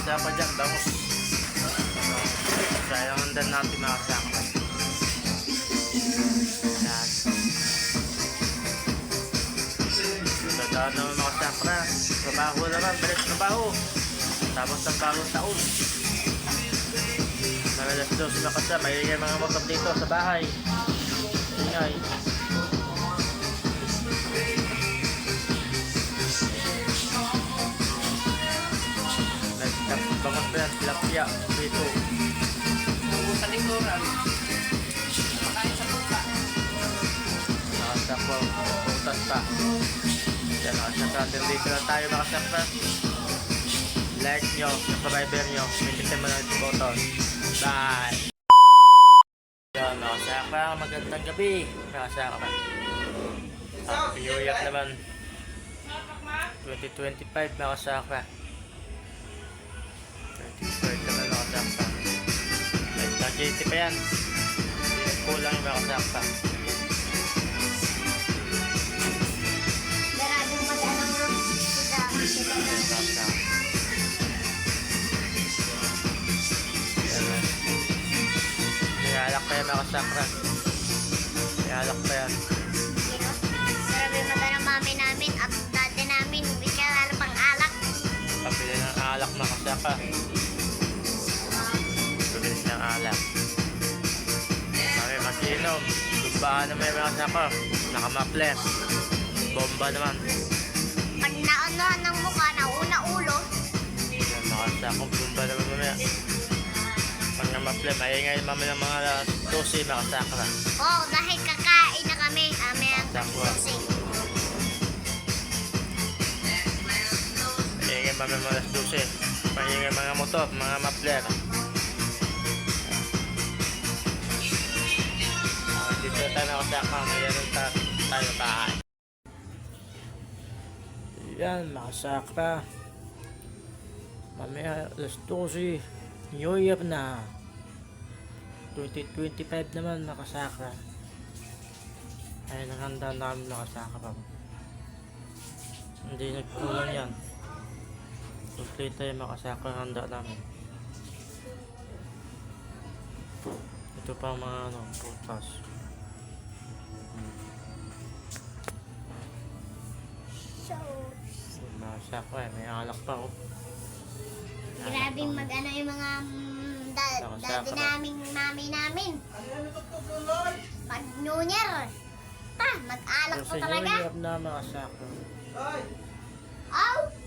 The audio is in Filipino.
kasama dyan, bangus. Sayang din natin mga kasama. Yan. Dadaan naman mga kasama. Trabaho naman, balik trabaho. Tapos ng bagong taon. Nagalas doon sila kasi may mga motor dito sa bahay. Ingay. Bangus pa yan, tilapia, dito. Sa lingkuran. Makain sa puta. Nakasakwa, putas pa. Yan, nakasakwa. Dito na tayo nakasakwa. Like nyo, subscriber nyo, pindutin mo na yung button. Bye! Yan, nakasakwa. Magandang gabi. Nakasakwa. Happy New Year naman. 2025 nakasakwa. 2025 naman nakasakwa. Like na JT pa yan. Hindi kulang yung nakasakwa. Maraming mag-anong Nakasakwa. Alak pa yan nakasakra. May alak pa yan. Maraming mag-anong mami namin at dati namin. Hindi ka lalo pang alak. Pabili ng alak nakasakra. Pabili ng alak. Kami mag-inom. Lumbahan na may nakasakra. Nakamapler. Bomba naman. Pag naunuhan ng mukha, nauna ulo. Yan, nakasakra. Bomba naman mamaya. Mga mapler. Maingay mami ng mga 12 nakasakra. Oo, dahil kakain na kami. Amen. Sakwa. Maingay mami ng mga 12. Maingay mga motor, mga mapler. Dito tayo nakasakra. Mayroon tayo bahay. Yan, makasakra. Mamaya, alas 12. New Year na. 2025 naman nakasakra. Ay, nanghanda namin nakasakra. Hindi nagkulang yan. Complete tayo makasakra ang handa namin. Ito pa mga putas. Makasakra eh, may alak pa oh. Grabing mag-ano yung mga dati naming mami namin. Pag New Year, mag-alak po talaga. New Year na makasakra. Oh!